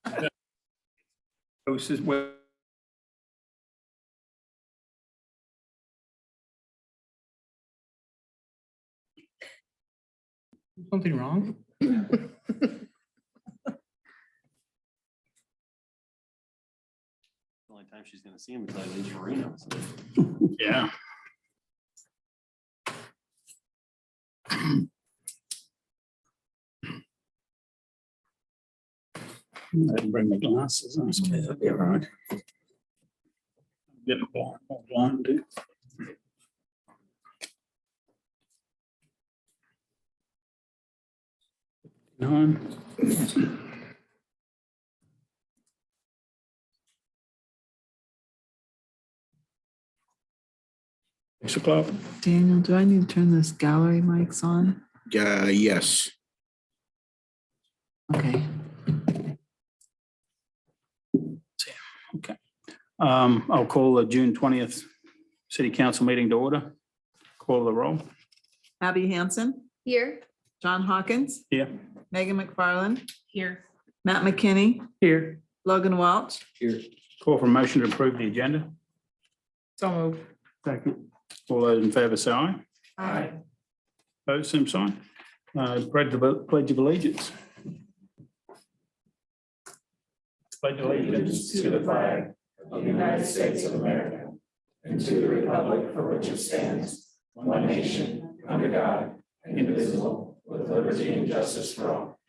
This is where something wrong? The only time she's gonna see him is like leaves for Reno. So. Yeah. I didn't bring my glasses. I suppose that'd be all right. Get blind, dude. Nine. 6 o'clock. Daniel, do I need to turn this gallery mics on? Yes. Okay. Okay. I'll call the June 20th City Council meeting to order. Call the roll. Abby Hansen, Here. John Hawkins, Here. Megan McFarland, Here. Matt McKinney, Here. Logan Welch. Here. Call for a motion to approve the agenda. So moved. Second. All those in favour say aye. Aye. Opposed, same sign. Pledge of allegiance. Pledge of allegiance To the flag of the United States of America and to the republic for which it stands, one nation, under God, indivisible, with liberty and justice for all.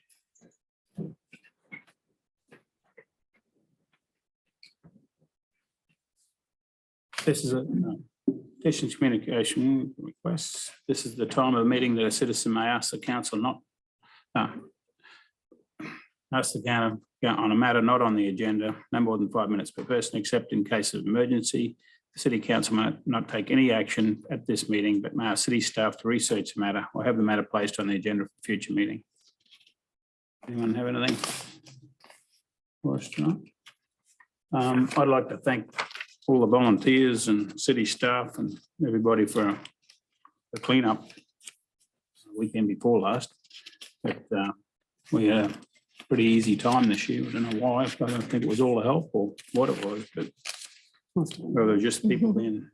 This is a petitions communication requests. This is the time of the meeting that a citizen may ask the council not ask the council on a matter not on the agenda, no more than 5 minutes per person, except in case of emergency. The city council may not take any action at this meeting, but may ask city staff to research the matter or have the matter placed on the agenda for future meeting. Anyone have anything for us tonight? I'd like to thank all the volunteers and city staff and everybody for the cleanup weekend before last. But we had a pretty easy time this year. I don't know why. I don't think it was all the help or what it was, but whether it was just people being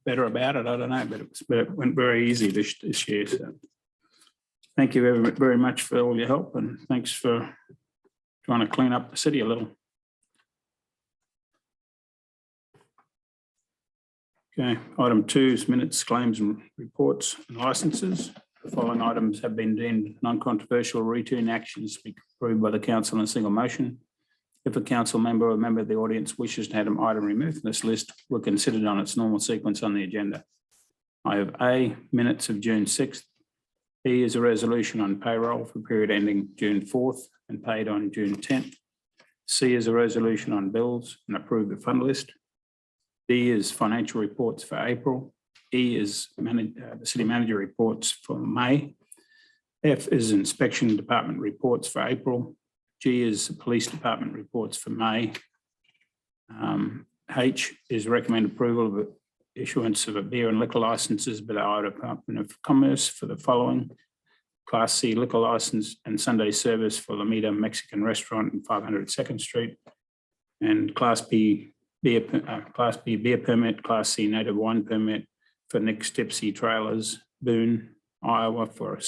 better about it, I don't know. But it went very easy this year. So thank you very, very much for all your help, and thanks for trying to clean up the city a little. Okay, item 2 is minutes, claims and reports and licenses. The following items have been deemed non-controversial routine actions to be approved by the council in a single motion. If a council member or a member of the audience wishes to have an item removed from this list, were considered on its normal sequence on the agenda. I have A, minutes of June 6th. B is a resolution on payroll for period ending June 4th and paid on June 10th. C is a resolution on bills and approve the fund list. D is financial reports for April. E is the city manager reports for May. F is inspection department reports for April. G is police department reports for May. H is recommend approval of issuance of a beer and liquor licenses by the Iowa Department of Commerce for the following: Class C liquor license and Sunday service for Lamita Mexican Restaurant in 500 2nd Street, and Class B beer permit, Class C native wine permit for Nick's Tipsy Trailers, Boone, Iowa, for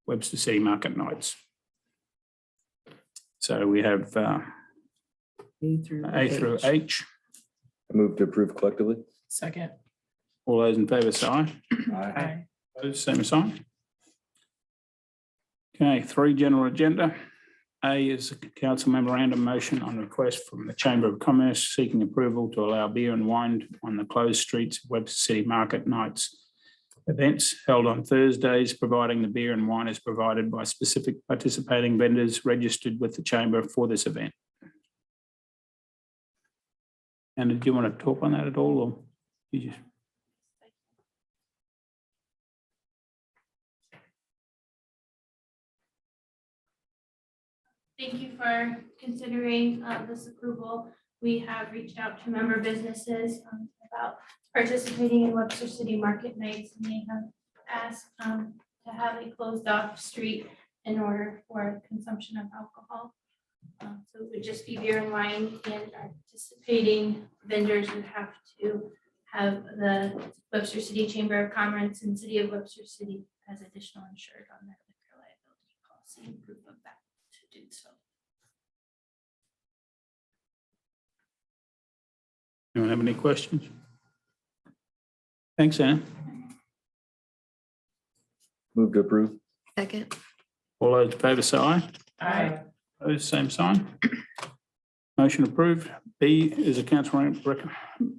Webster City Market Nights. So we have A through A through H. I move to approve collectively. Second. All those in favour say aye. Aye. Opposed, same sign. Okay, 3 general agenda. A is a council memorandum motion on request from the Chamber of Commerce seeking approval to allow beer and wine on the closed streets of Webster City Market Nights events held on Thursdays, providing the beer and wine is provided by specific participating vendors registered with the Chamber for this event. And did you want to talk on that at all, or you just? Thank you for considering this approval. We have reached out to member businesses about participating in Webster City Market Nights, and they have asked to have a closed off street in order for consumption of alcohol. So it would just be beer and wine, and participating vendors would have to have the Webster City Chamber of Commerce and City of Webster City as additional insured on their liquor liability policy and proof of that to do so. Anyone have any questions? Thanks, Anna. Move to approve. Second. All those in favour say aye. Aye. Opposed, same sign. Motion approved. B is a council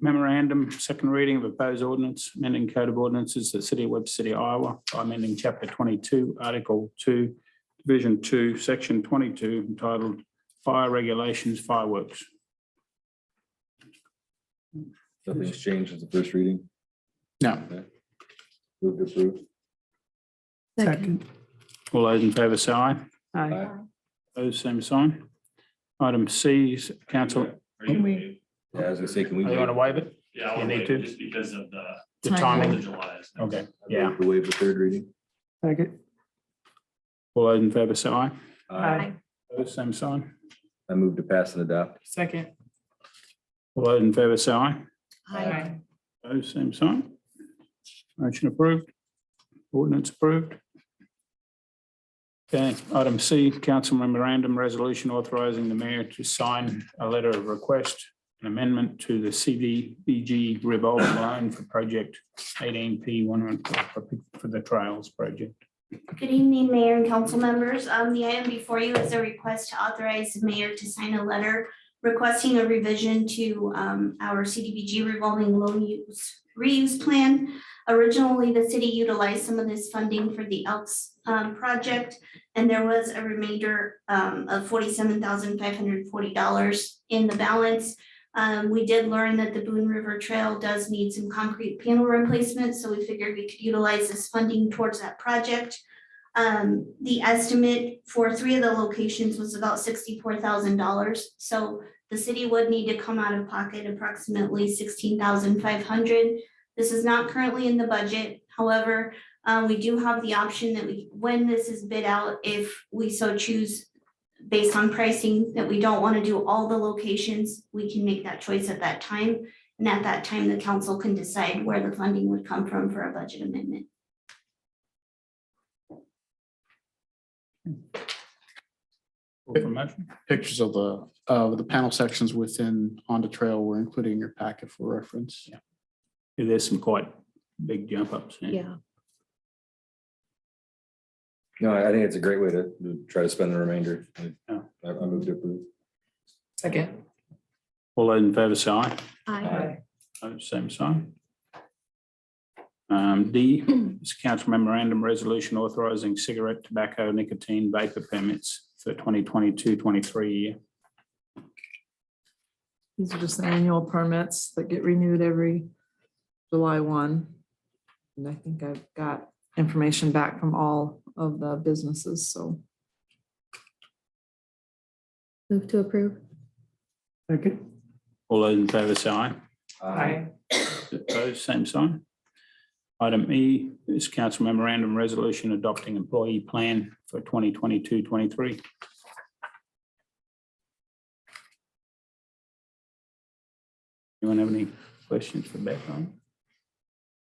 memorandum, second reading of proposed ordinance, amending code of ordinances, the City of Webster City, Iowa, by amending chapter 22, article 2, division 2, section 22, entitled Fire Regulations Fireworks. Nothing's changed since the first reading. No. Move to approve. Second. All those in favour say aye. Aye. Opposed, same sign. Item C is council. Are you waiting? Yeah, I was gonna say, can we? You want to waive it? Yeah, I You want need to to? just because of the The Fourth timing? of July. is next. Okay, yeah. To waive the third reading. Second. All those in favour say aye. Aye. Opposed, same sign. I move to pass and adopt. Second. All those in favour say aye. Aye. Opposed, same sign. Motion approved. Ordinance approved. Okay, item C, council memorandum resolution authorising the mayor to sign a letter of request, an amendment to the CDBG revolving loan for project 18P114 for the Trails project. Good evening, Mayor and council members. The item before you is a request to authorize the mayor to sign a letter requesting a revision to our CDBG revolving loan reuse plan. Originally, the city utilized some of this funding for the Elks project, and there was a remainder of $47,540 in the balance. We did learn that the Boone River Trail does need some concrete panel replacement, so we figured we could utilize this funding towards that project. The estimate for 3 of the locations was about $64,000, so the city would need to come out of pocket approximately $16,500. This is not currently in the budget. However, we do have the option that when this is bid out, if we so choose, based on pricing, that we don't want to do all the locations, we can make that choice at that time. And at that time, the council can decide where the funding would come from for a budget amendment. Pictures of the panel sections within On the Trail were included in your packet for reference. Yeah. There's some quite big jump ups. Yeah. No, I think it's a great way to try to spend the remainder. Yeah. I move to approve. Second. All those in favour say aye. Aye. Opposed, same sign. D is council memorandum resolution authorising cigarette, tobacco, nicotine, vapor permits for 2022-23 year. These are just annual permits that get renewed every July 1. And I think I've got information back from all of the businesses, so. Move to approve. Second. All those in favour say aye. Aye. Opposed, same sign. Item E is council memorandum resolution adopting employee plan for 2022-23. Anyone have any questions for Beth on?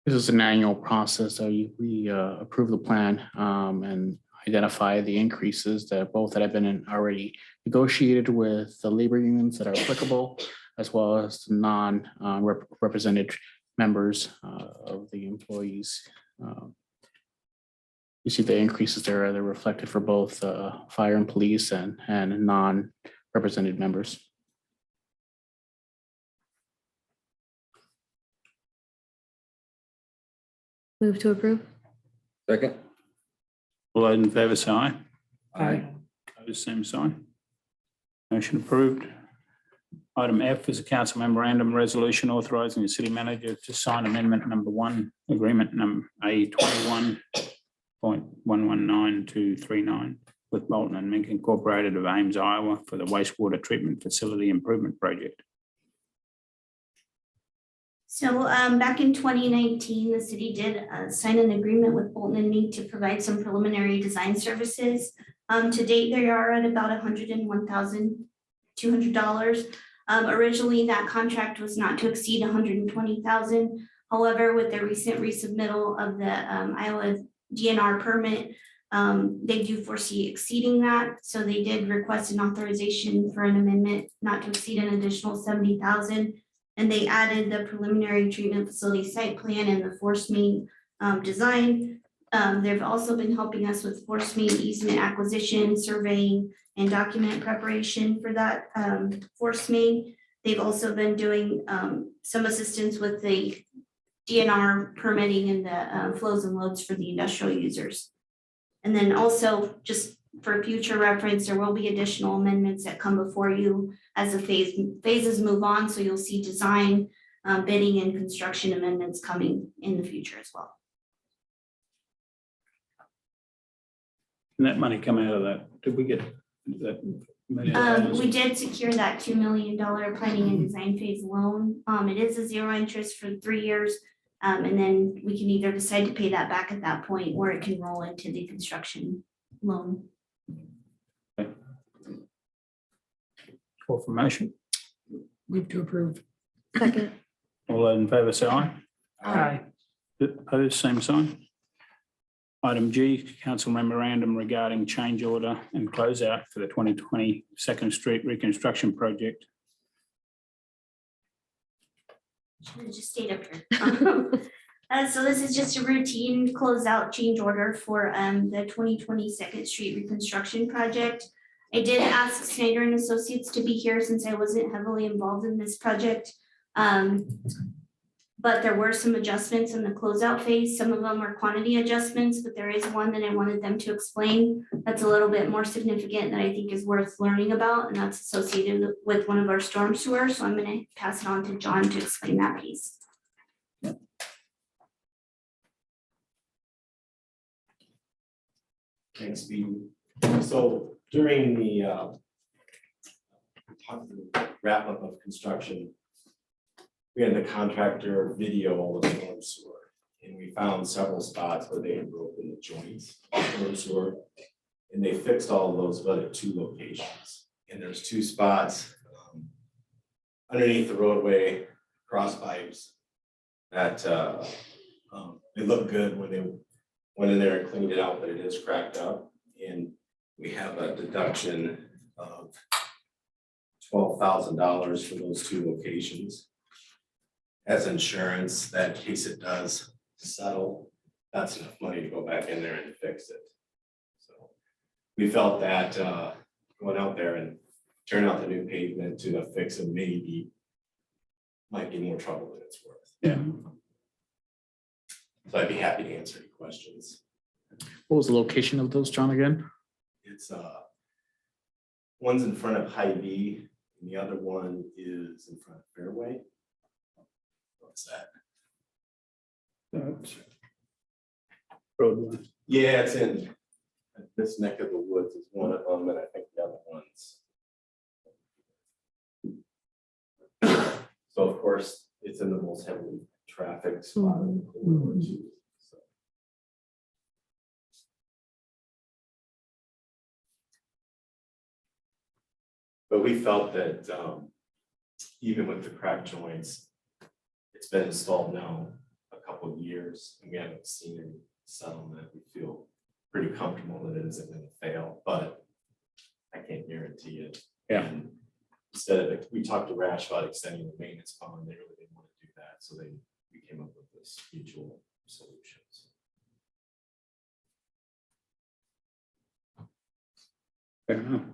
This is an annual process, so we approve the plan and identify the increases that have been already negotiated with the labor unions that are applicable, as well as the non-represented members of the employees. You see the increases there, they're reflected for both fire and police and non-represented members. Move to approve. Second. All those in favour say aye. Aye. Opposed, same sign. Motion approved. Item F is a council memorandum resolution authorising the city manager to sign amendment number 1, agreement number A21.119239 with Bolton and Mink Incorporated of Ames, Iowa for the wastewater treatment facility improvement project. So back in 2019, the city did sign an agreement with Bolton and Mink to provide some preliminary design services. To date, they are at about $101,200. Originally, that contract was not to exceed $120,000. However, with the recent resubmittal of the Iowa DNR permit, they do foresee exceeding that. So they did request an authorization for an amendment not to exceed an additional $70,000. And they added the preliminary treatment facility site plan and the force main design. They've also been helping us with force main easement acquisition, surveying, and document preparation for that force main. They've also been doing some assistance with the DNR permitting and the flows and loads for the industrial users. And then also, just for future reference, there will be additional amendments that come before you as the phases move on. So you'll see design, bidding, and construction amendments coming in the future as well. And that money come out of that? Did we get that? $1 million? We did secure that $2 million planning and design phase loan. It is a 0 interest for 3 years. And then we can either decide to pay that back at that point, or it can roll into the construction loan. Call for motion. Move to approve. Second. All those in favour say aye. Aye. Opposed, same sign. Item G, council memorandum regarding change order and closeout for the 2020 Second Street reconstruction project. Should have just stayed up here. So this is just a routine closeout change order for the 2020 Second Street reconstruction project. I did ask Snyder and Associates to be here since I wasn't heavily involved in this project. But there were some adjustments in the closeout phase. Some of them are quantity adjustments, but there is one that I wanted them to explain that's a little bit more significant that I think is worth learning about, and that's associated with one of our storm sewers. So I'm going to pass it on to John to explain that piece. Thanks, Steve. So during the wrap up of construction, we had the contractor video all the storm sewer, and we found several spots where they had broken the joints of storm sewer, and they fixed all of those but at 2 locations. And there's 2 spots underneath the roadway, cross pipes that they look good when they went in there and cleaned it out, but it is cracked up. And we have a deduction of $12,000 for those 2 locations as insurance, that in case it does settle, that's enough money to go back in there and fix it. So we felt that going out there and turning out the new pavement to fix it maybe might be more trouble than it's worth. Yeah. So I'd be happy to answer any questions. What was the location of those, John, again? It's one's in front of Hy-Vee and the other one is in front of Fairway. What's that? That's road one. Yeah, it's in this neck of the woods is one of them, and I think the other one's. So of course, it's in the most heavily trafficked spot. In the corridor, too, so. But we felt that even with the crack joints, it's been installed now a couple of years, and we haven't seen any settlement. We feel pretty comfortable that it isn't going to fail, but I can't guarantee it. Yeah. And instead of we talked to Rash about extending the maintenance bond, they really didn't want to do that, so we came up with this mutual solutions. Fair enough.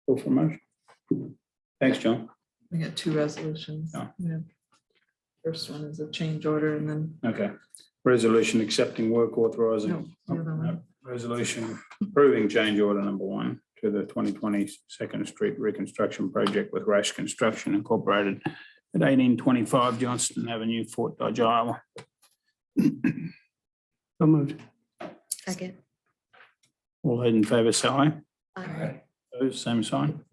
Call for motion. Thanks, John. We got 2 resolutions. Oh. Yeah. First one is a change order, and then Okay. Resolution accepting work authorizing. No, the other one. Resolution approving change order number 1 to the 2020 Second Street reconstruction project with Rash Construction Incorporated at 1825 Johnston Avenue, Fort Dodge, Iowa. So moved. Second. All those in favour say aye. Aye. Opposed, same sign.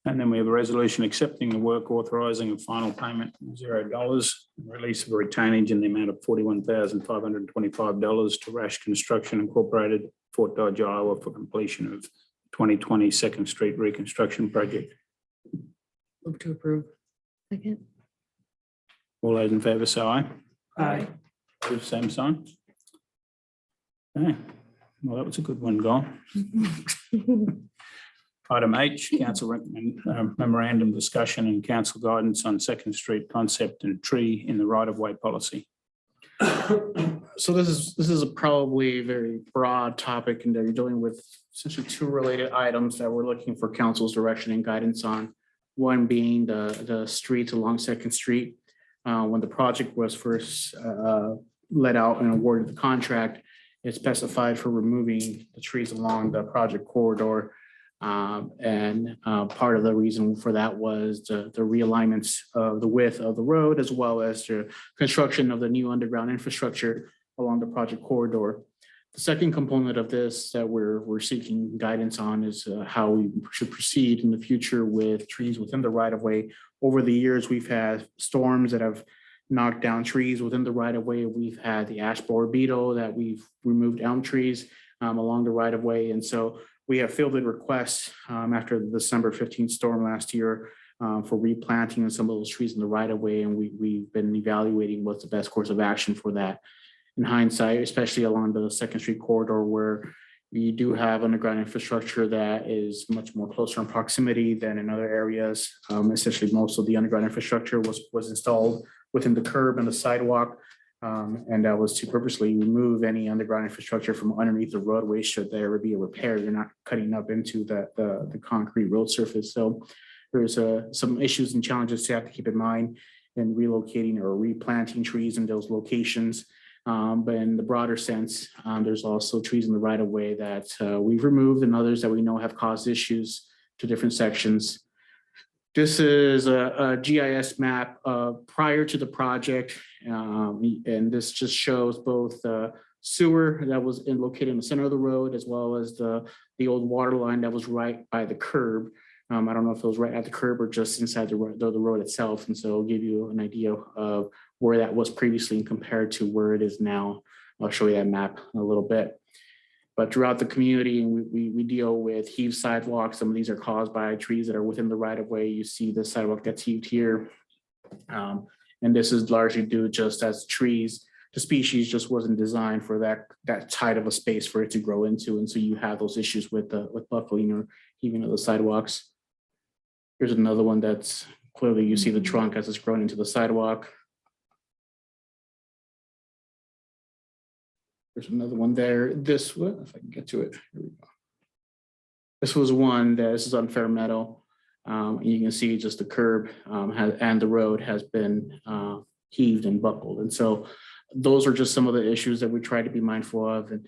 And then we have a resolution accepting the work, authorising a final payment of $0, release of a retainage in the amount of $41,525 to Rash Construction Incorporated, Fort Dodge, Iowa, for completion of 2020 Second Street reconstruction project. Move to approve. Second. All those in favour say aye. Aye. Opposed, same sign. Okay, well, that was a good one, Guy. Item H, council recommend memorandum discussion and council guidance on Second Street concept and tree in the right-of-way policy. So this is a probably very broad topic, and they're dealing with essentially two related items that we're looking for council's direction and guidance on. One being the streets along Second Street. When the project was first let out and awarded the contract, it specified for removing the trees along the project corridor. And part of the reason for that was the realignments of the width of the road, as well as the construction of the new underground infrastructure along the project corridor. The second component of this that we're seeking guidance on is how we should proceed in the future with trees within the right of way. Over the years, we've had storms that have knocked down trees within the right of way. We've had the ash borer beetle that we've removed elm trees along the right of way. And so we have fielded requests after the December 15th storm last year for replanting of some of those trees in the right of way. And we've been evaluating what's the best course of action for that. In hindsight, especially along the Second Street corridor, where we do have underground infrastructure that is much more closer in proximity than in other areas. Essentially, most of the underground infrastructure was installed within the curb and the sidewalk. And that was to purposely remove any underground infrastructure from underneath the roadway should there ever be a repair. You're not cutting up into the concrete road surface. So there's some issues and challenges to have to keep in mind in relocating or replanting trees in those locations. But in the broader sense, there's also trees in the right of way that we've removed and others that we know have caused issues to different sections. This is a GIS map prior to the project, and this just shows both the sewer that was located in the center of the road, as well as the old water line that was right by the curb. I don't know if it was right at the curb or just inside the road itself, and so it'll give you an idea of where that was previously and compared to where it is now. I'll show you that map in a little bit. But throughout the community, we deal with heaved sidewalks. Some of these are caused by trees that are within the right of way. You see the sidewalk that's heaved here. And this is largely due just as trees, the species just wasn't designed for that tight of a space for it to grow into. And so you have those issues with buckling or heaving of the sidewalks. Here's another one that's clearly you see the trunk as it's growing into the sidewalk. There's another one there. This one, if I can get to it, here we go. This was one that this is on Fair Meadow. You can see just the curb and the road has been heaved and buckled. And so those are just some of the issues that we try to be mindful of. And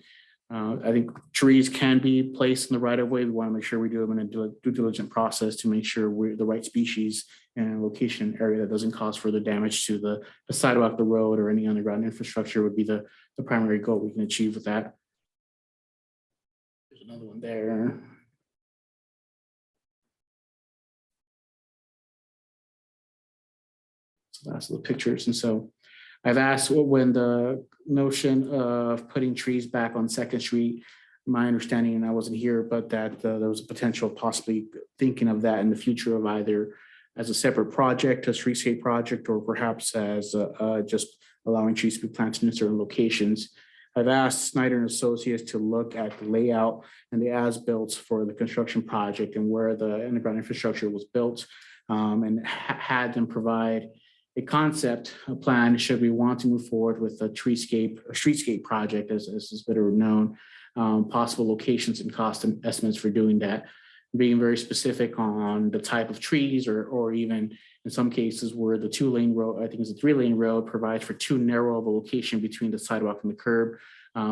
I think trees can be placed in the right of way. We want to make sure we do them in a due diligent process to make sure we're the right species and location area that doesn't cause further damage to the sidewalk, the road, or any underground infrastructure would be the primary goal we can achieve with that. There's another one there. So that's the pictures. And so I've asked when the notion of putting trees back on Second Street, my understanding, and I wasn't here, but that there was a potential possibly thinking of that in the future of either as a separate project, a streetscape project, or perhaps as just allowing trees to be planted in certain locations. I've asked Snyder and Associates to look at the layout and the as-built for the construction project and where the underground infrastructure was built, and had them provide a concept, a plan, should we want to move forward with a streetscape project, as is better known, possible locations and cost estimates for doing that, being very specific on the type of trees, or even in some cases where the 2-lane road, I think it's a 3-lane road, provides for too narrow of a location between the sidewalk and the curb,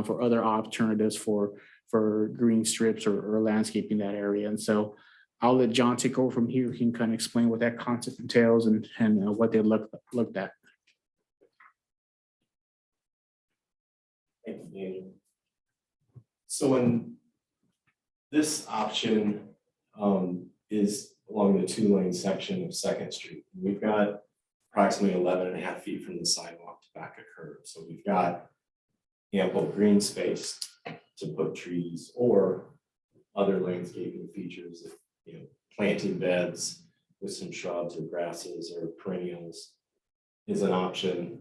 for other alternatives for green strips or landscaping that area. And so I'll let John take over from here. He can kind of explain what that concept entails and what they looked at. Thank you, Daniel. So in this option is along the 2-lane section of Second Street. We've got approximately 11.5 feet from the sidewalk to back a curb. So we've got ample green space to put trees or other landscaping features, planting beds with some shrubs or grasses or perennials is an option.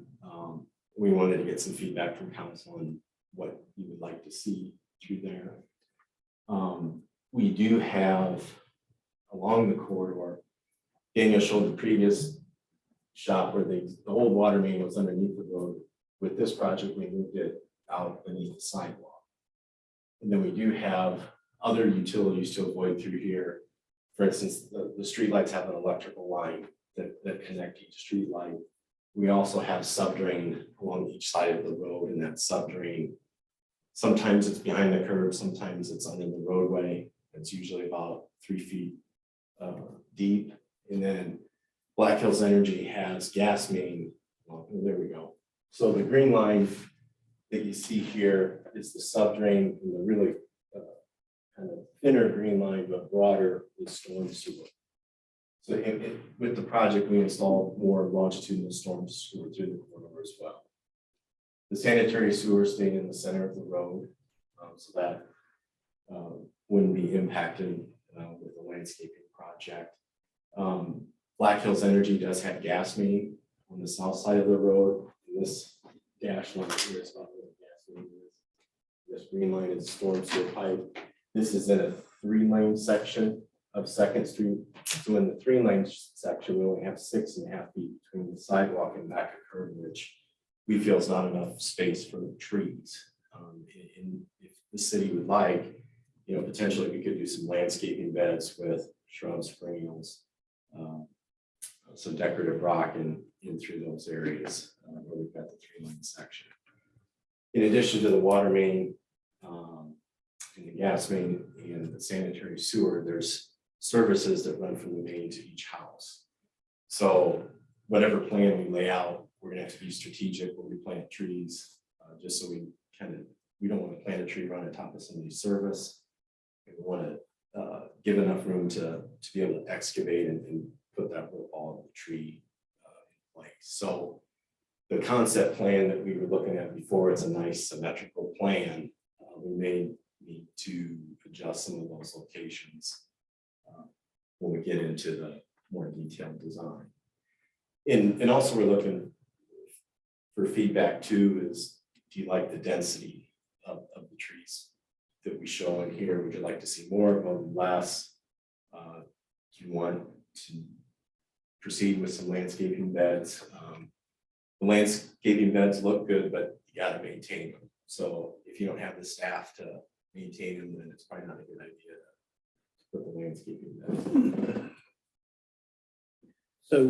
We wanted to get some feedback from council on what you would like to see through there. We do have along the corridor, Daniel showed the previous shot where the old water main was underneath the road. With this project, we moved it out beneath the sidewalk. And then we do have other utilities to avoid through here. For instance, the streetlights have an electrical line that connect each street light. We also have subdrain along each side of the road, and that subdrain, sometimes it's behind the curb, sometimes it's under the roadway. It's usually about 3 feet deep. And then Black Hills Energy has gas main. Well, there we go. So the green line that you see here is the subdrain, and the really kind of thinner green line, but broader is storm sewer. So with the project, we installed more longitudinal storm sewer through the corridor as well. The sanitary sewer stayed in the center of the road, so that wouldn't be impacted with the landscaping project. Black Hills Energy does have gas main on the south side of the road. And this dash line here is about where the gas main is. This green line is storm sewer pipe. This is in a 3-lane section of Second Street. So in the 3-lane section, we only have 6.5 feet between the sidewalk and back of curb, which we feel is not enough space for trees. If the city would like, potentially we could do some landscaping beds with shrubs, perennials, some decorative rock in through those areas where we've got the 3-lane section. In addition to the water main, and the gas main and the sanitary sewer, there's services that run from the main to each house. So whatever plan we lay out, we're gonna have to be strategic where we plant trees, just so we don't want to plant a tree right on top of somebody's service. We want to give enough room to be able to excavate and put that root ball of the tree in place. So the concept plan that we were looking at before, it's a nice symmetrical plan. We may need to adjust some of those locations when we get into the more detailed design. And also we're looking for feedback too, is do you like the density of the trees that we show in here? Would you like to see more of them, less? Do you want to proceed with some landscaping beds? The landscaping beds look good, but you gotta maintain them. So if you don't have the staff to maintain them, then it's probably not a good idea to put the landscaping beds. So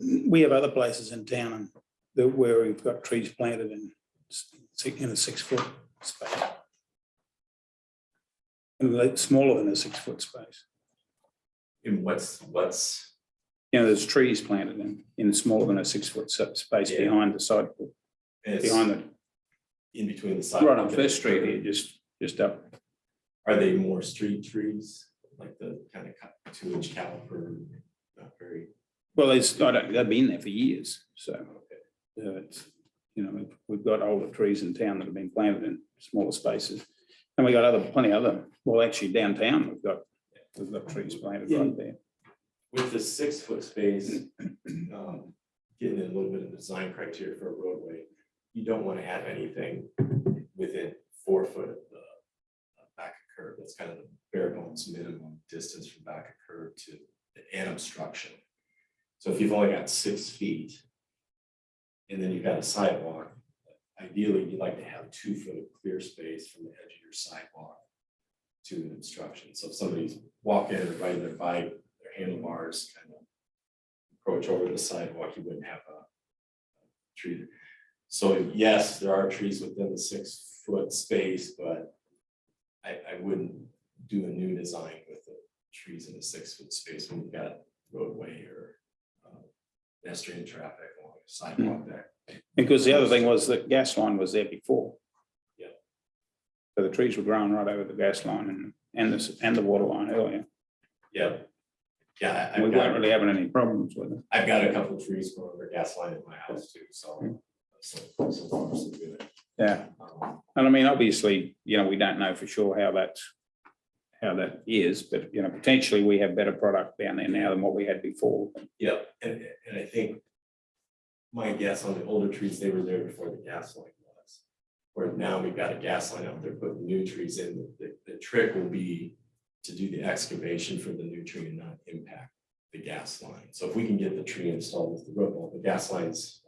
we have other places in town where we've got trees planted in a 6-foot space. And they're smaller than a 6-foot space. And what's There's trees planted in smaller than a 6-foot space behind the sidewalk, behind the. in between the sidewalk. Right on First Street here, just up. Are they more street trees, like the kind of 2-inch caliper? Not very. Well, they've been there for years, so it's, we've got older trees in town that have been planted in smaller spaces. And we got plenty other, well, actually downtown, we've got trees planted right there. With the 6-foot space, getting in a little bit of design criteria for a roadway, you don't want to have anything within 4 foot of the back of curb. That's kind of the bare bones minimum distance from back of curb to an obstruction. So if you've only got 6 feet and then you've got a sidewalk, ideally you'd like to have 2 foot of clear space from the edge of your sidewalk to an obstruction. So if somebody's walking or riding their bike, their handlebars kind of approach over the sidewalk, you wouldn't have a tree. So yes, there are trees within the 6-foot space, but I wouldn't do a new design with the trees in a 6-foot space when you've got roadway or pedestrian traffic along the sidewalk there. Because the other thing was that gas line was there before. Yeah. So the trees were growing right over the gas line and the water line earlier. Yeah. Yeah, We weren't really having any problems with it. I've got a couple of trees going over gas line in my house too, so far so good. Yeah. Um, And I mean, obviously, we don't know for sure how that is, but, potentially we have better product down there now than what we had before. Yeah, and I think my guess on the older trees, they were there before the gas line was. Where now we've got a gas line out there putting new trees in. The trick will be to do the excavation for the new tree and not impact the gas line. So if we can get the tree installed with the root ball, the gas lines,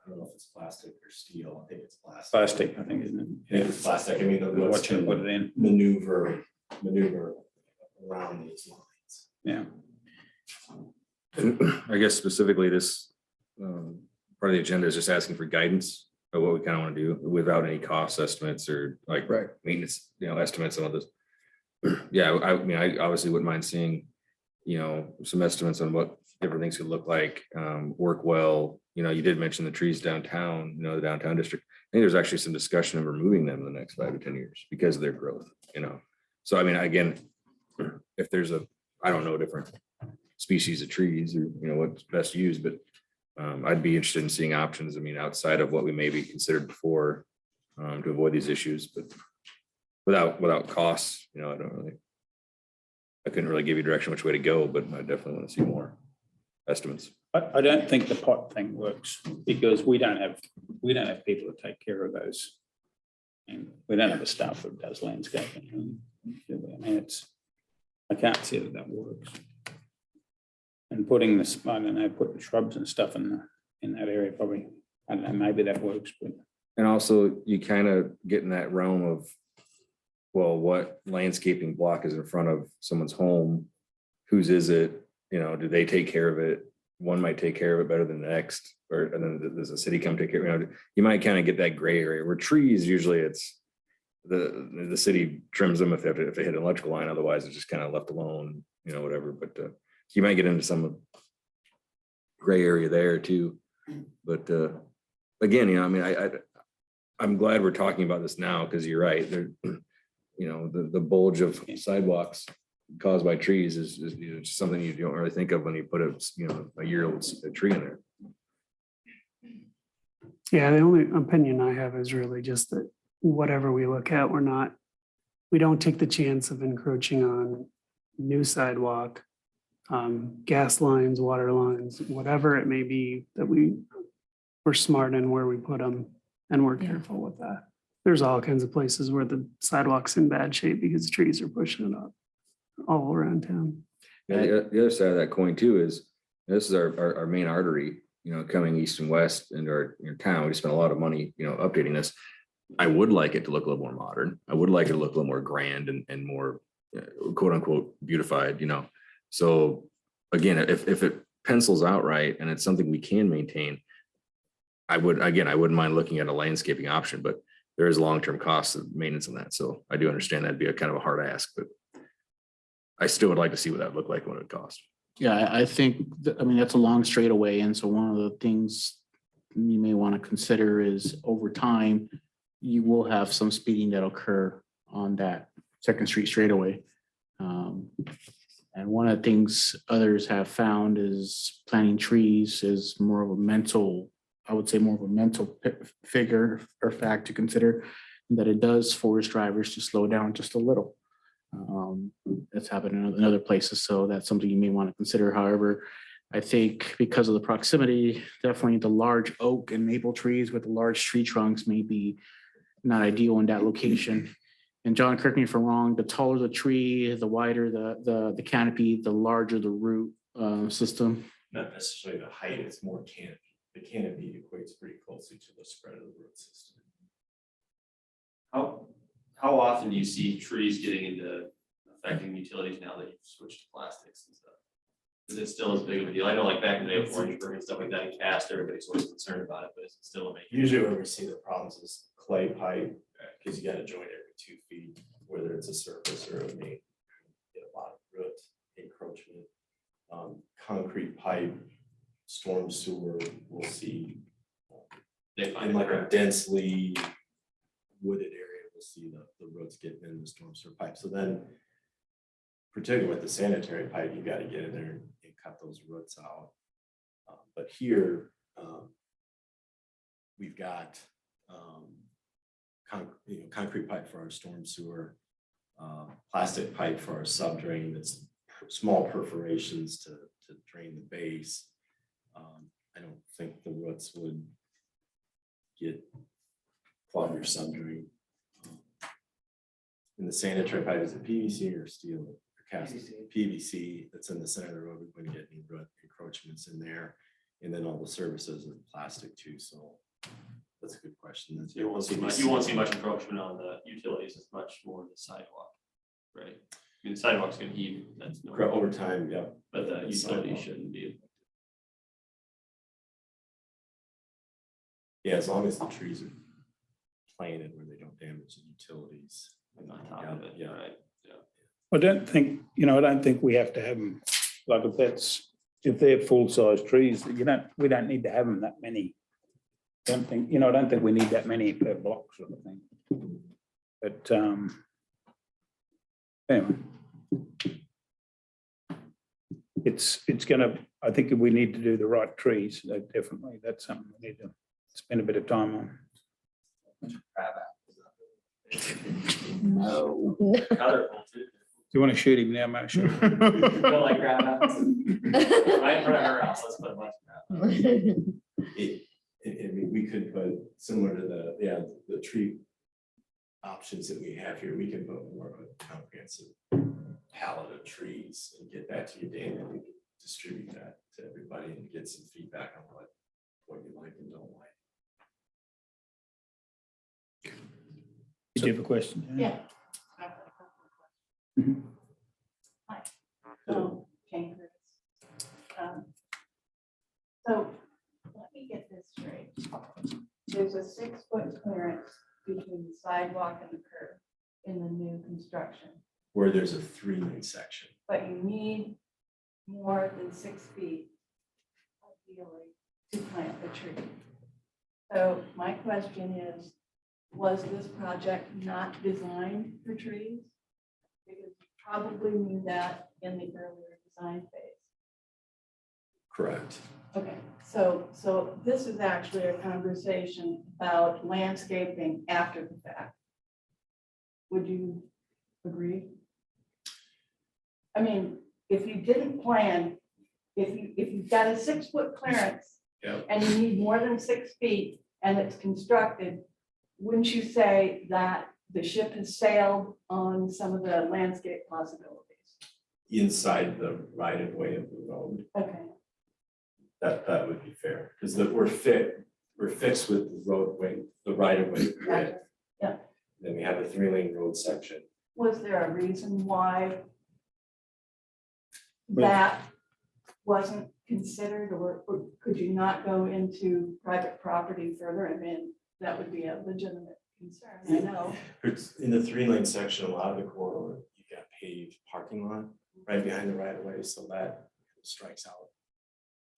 I don't know if it's plastic or steel. I think it's plastic. Plastic, I think, isn't it? I think it's plastic. I mean, the roots Watch them put it in. maneuver around those lines. Yeah. And I guess specifically this part of the agenda is just asking for guidance of what we kind of want to do without any cost estimates or like maintenance, estimates and all this. Yeah, I mean, I obviously wouldn't mind seeing, some estimates on what different things could look like, work well. You did mention the trees downtown, the downtown district. I think there's actually some discussion of removing them in the next 5 to 10 years because of their growth, So I mean, again, if there's I don't know, different species of trees or, what's best used, but I'd be interested in seeing options. I mean, outside of what we maybe considered before to avoid these issues, but without costs, I couldn't really give you direction which way to go, but I definitely want to see more estimates. I don't think the pot thing works because we don't have people to take care of those. And we don't have a staff that does landscaping. I mean, I can't see that works. And putting putting shrubs and stuff in that area, probably, I don't know, maybe that works, but. And also you kind of get in that realm of, well, what landscaping block is in front of someone's home? Whose is it? Do they take care of it? One might take care of it better than the next, and then does the city come take care of it? You might kind of get that gray area where trees, usually it's the city trims them if they hit an electrical line, otherwise it's just kind of left alone, whatever. But you might get into some gray area there too. But again, I mean, I'm glad we're talking about this now because you're right. The bulge of sidewalks caused by trees is just something you don't really think of when you put a year-old tree in there. Yeah, the only opinion I have is really just that whatever we look at, we don't take the chance of encroaching on new sidewalk, gas lines, water lines, whatever it may be, that we're smart in where we put them and we're careful with that. There's all kinds of places where the sidewalk's in bad shape because trees are pushing it up all around town. Yeah, the other side of that coin too is this is our main artery, coming east and west into our town. We spent a lot of money, updating this. I would like it to look a little more modern. I would like it to look a little more grand and more quote unquote beautified, So again, if it pencils out right and it's something we can maintain, I wouldn't mind looking at a landscaping option, but there is long-term costs of maintenance on that. So I do understand that'd be a kind of a hard ask, but I still would like to see what that would look like when it would cost. Yeah, I think, that's a long straightaway. And so one of the things you may want to consider is over time, you will have some speeding that'll occur on that Second Street straightaway. And one of the things others have found is planting trees is more of a mental figure or fact to consider, that it does force drivers to slow down just a little. That's happened in other places, so that's something you may want to consider. However, I think because of the proximity, definitely the large oak and maple trees with the large tree trunks may be not ideal in that location. And John, correct me if I'm wrong, the taller the tree, the wider the canopy, the larger the root system. Not necessarily the height, it's more canopy. The canopy equates pretty closely to the spread of the root system. How often do you see trees getting into affecting utilities now that you've switched to plastics and stuff? Is it still as big of a deal? I know like back in the day with Orangeburg and stuff like that, in cast, everybody's always concerned about it, but is it still a big? Usually where we see the problems is clay pipe, because you got to join every 2 feet, whether it's a surface or a main. Get a lot of root encroachment. Concrete pipe, storm sewer, we'll see. In like a densely wooded area, we'll see the roots getting in the storm sewer pipe. So then particularly with the sanitary pipe, you gotta get in there and cut those roots out. But here, we've got, concrete pipe for our storm sewer, plastic pipe for our subdrain, that's small perforations to drain the base. I don't think the roots would clog your subdrain. And the sanitary pipe, is it PVC or steel or cast? PVC that's in the center of the road. We wouldn't get any root encroachments in there. And then all the services are plastic too. So that's a good question. That's You won't see much encroachment on the utilities as much more the sidewalk, right? I mean, the sidewalk's gonna heave, that's no. over time, yeah. But the It's utility sidewalk. shouldn't be. Yeah, as long as the trees are planted where they don't damage the utilities. On top of it, Yeah. right? I don't think, I don't think we have to have them, like if they're full-size trees, we don't need to have them that many. I don't think we need that many per block sort of thing. But, anyway. It's gonna, I think we need to do the right trees, definitely, that's something we need to spend a bit of time on. No. Colorful too. Do you want to shoot him now, Marshall? Don't like crab apples. Right in front of her house, let's put a bunch of crab apples. We could put similar to the tree options that we have here, we can put more of a comprehensive palette of trees and get that to you, Dan, and we can distribute that to everybody and get some feedback on what you like and don't like. Did you have a question? Yeah. Mhm. Hi. Jane Curtis. So let me get this straight. There's a 6-foot clearance between the sidewalk and the curb in the new construction, Where there's a 3-lane section. but you need more than 6 feet ideally to plant the tree. So my question is, was this project not designed for trees? Because you probably knew that in the earlier design phase. Correct. Okay, so this is actually a conversation about landscaping after the fact. Would you agree? I mean, if you didn't plan, if you've got a 6-foot clearance Yep. and you need more than 6 feet and it's constructed, wouldn't you say that the ship has sailed on some of the landscape possibilities? Inside the right of way of the road, Okay, that would be fair, because we're fixed with the roadway, the right of way width. Yeah. Then we have a 3-lane road section. was there a reason why Well- that wasn't considered, or could you not go into private property further? I mean, that would be a legitimate concern, I know. It's in the 3-lane section, a lot of the corridor, you've got paved parking lot right behind the right of way, so that strikes out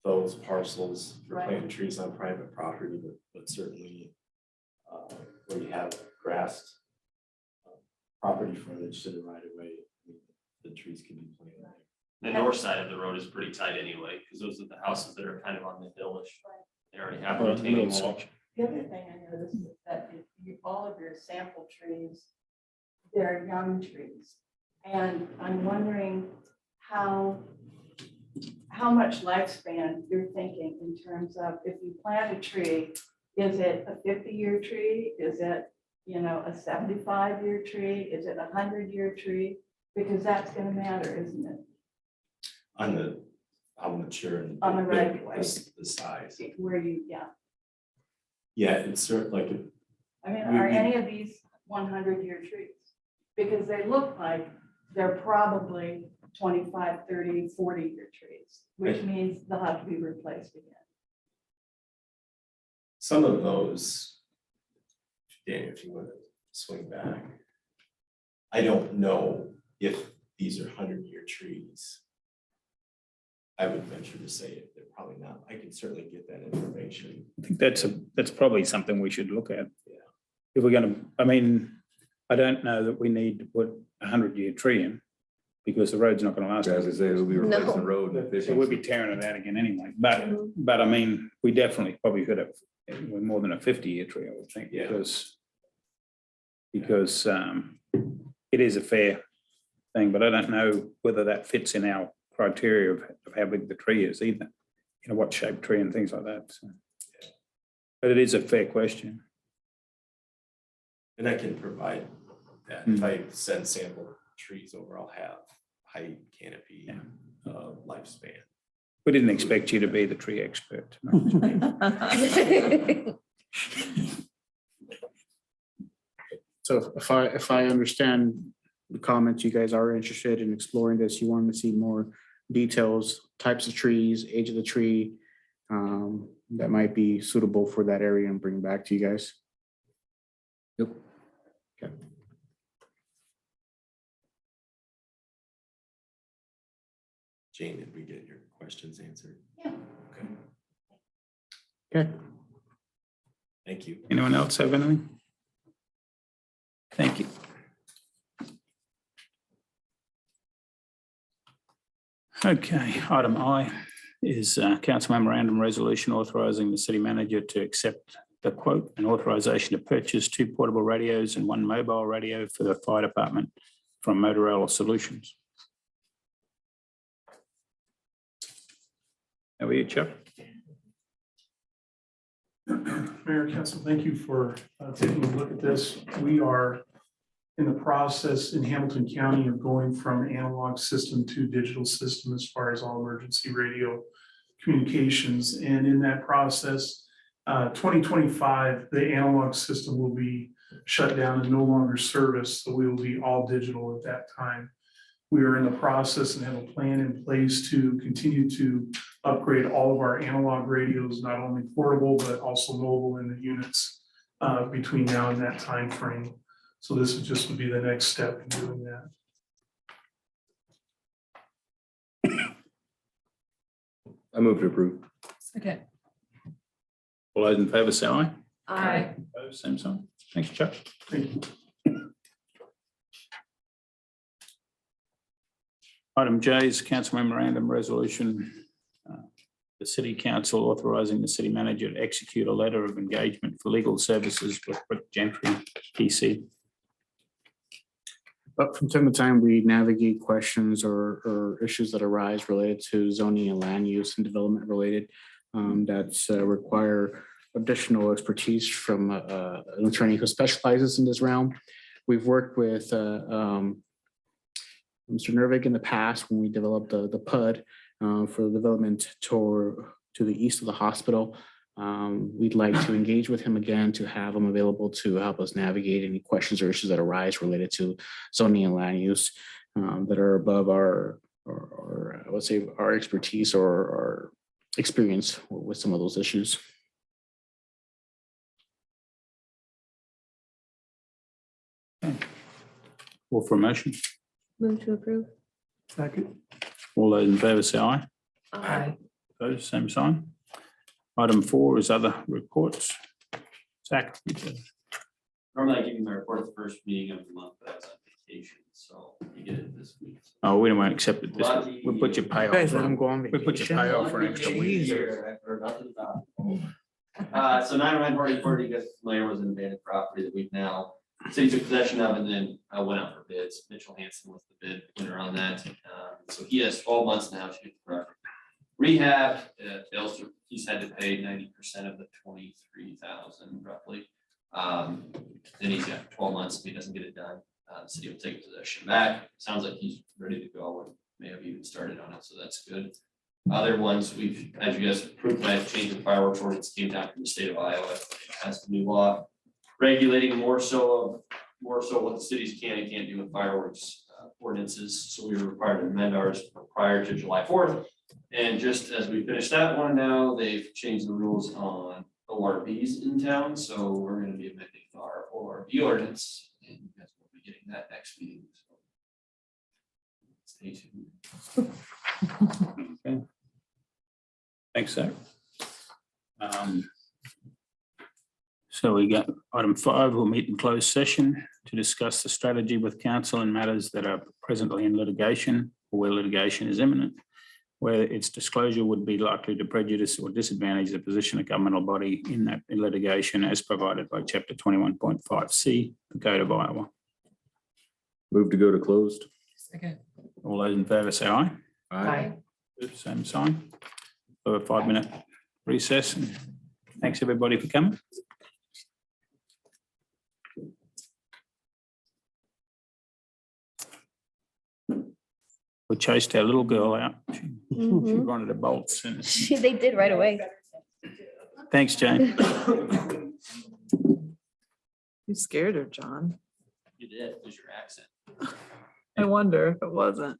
those parcels for Right. planting trees on private property, but certainly where you have grassed property frontage to the right of way, the trees can be planted there. The north side of the road is pretty tight anyway, because those are the houses that are kind of on the hillish. They already have a Well, retaining middle wall. section. The other thing I noticed is that all of your sample trees, they're young trees. And I'm wondering how much lifespan you're thinking in terms of if you plant a tree, is it a 50-year tree? Is it, a 75-year tree? Is it a 100-year tree? Because that's gonna matter, isn't it? On how mature and On the right of way. the size. Where you, yeah. Yeah, it's certainly like I mean, We- are we- any of these 100-year trees? Because they look like they're probably 25, 30, 40-year trees, which means they'll have to be replaced again. some of those, Dan, if you want to swing back. I don't know if these are 100-year trees. I would venture to say it, they're probably not. I can certainly get that information. I think that's probably something we should look at. Yeah. If we're gonna, I don't know that we need to put a 100-year tree in. because the road's not going to last. As I say, it'll be replacing the road. and So fixing we'll be tearing it out again anyway, but I mean, we definitely probably could have, more than a 50-year tree, I would think, Yeah. because it is a fair thing, but I don't know whether that fits in our criteria of how big the tree is either, what shape tree and things like that. So. But it is a fair question. And I can provide that. If I send sample trees over, I'll have height, canopy, lifespan. We didn't expect you to be the tree expert. No. So if I understand the comments, you guys are interested in exploring this, you want to see more details, types of trees, age of the tree, that might be suitable for that area and bring back to you guys. Yep. Okay. Jane, did we get your questions answered? Yeah. Okay, Okay. thank you. Anyone else have anything? Thank you. Okay, item I is council memorandum resolution authorising the city manager to accept the quote and authorisation to purchase 2 portable radios and 1 mobile radio for the fire department from Motorola Solutions. How are you, Chuck? Mayor, Council, thank you for taking a look at this. We are in the process in Hamilton County of going from analog system to digital system as far as all emergency radio communications. And in that process, 2025, the analog system will be shut down and no longer serviced. So we will be all digital at that time. We are in the process and have a plan in place to continue to upgrade all of our analog radios, not only portable, but also mobile in the units between now and that time frame. So this would just be the next step in doing that. I move to approve. Okay. All those in favour say aye. Aye. Opposed, same sign. Thanks, Chuck. Thank you. Item J is council memorandum resolution. The city council authorising the city manager to execute a letter of engagement for legal services with Brick Gentry PC. But from time to time, we navigate questions or issues that arise related to zoning and land use and development related that's require additional expertise from an attorney who specializes in this realm. We've worked with Mr. Nervig in the past when we developed the PUD for the development to the east of the hospital. We'd like to engage with him again to have him available to help us navigate any questions or issues that arise related to zoning and land use that are above our, or I would say our expertise or our experience with some of those issues. All for a motion. Move to approve. Second. All those in favour say aye. Aye. Opposed, same sign. Item 4 is other reports. Zach. Normally I give you my report at the first meeting of the month, but I was on vacation, so you get it this week. Oh, we don't want to accept it this week. We'll put your pay off. Guys, let him go on We put your vacation. pay off for an extra week. So 909 40, you guys are familiar, was an abandoned property that we've now, city took possession of, and then went out for bids. Mitchell Hansen was the bid winner on that. So he has 12 months now to get the property rehab. He's had to pay 90% of the 23,000 roughly. Then he's got 12 months if he doesn't get it done. The city will take possession back. Sounds like he's ready to go and may have even started on it, so that's good. Other ones we've, as you guys approved, I changed the fireworks ordinance, came down from the state of Iowa. It has the new law regulating more so what the cities can and can't do with fireworks ordinances. So we were required to amend ours prior to July 4th. And just as we finished that one now, they've changed the rules on ORVs in town. So we're going to be amending our ORV ordinance, and you guys will be getting that next meeting. So stay tuned. Okay. Thanks, Zach. So we got item 5, we'll meet in closed session to discuss the strategy with council in matters that are presently in litigation or where litigation is imminent, where its disclosure would be likely to prejudice or disadvantage the position of governmental body in that litigation as provided by chapter 21.5C, the Code of Iowa. Move to go to closed. Second. All those in favour say aye. Aye. Same sign. For a 5-minute recess. And thanks everybody for coming. We chased our little girl out. She Mhm. wanted to bolt. And They did right away. thanks, Jane. You scared her, John. You did, it was your accent. I wonder if it wasn't.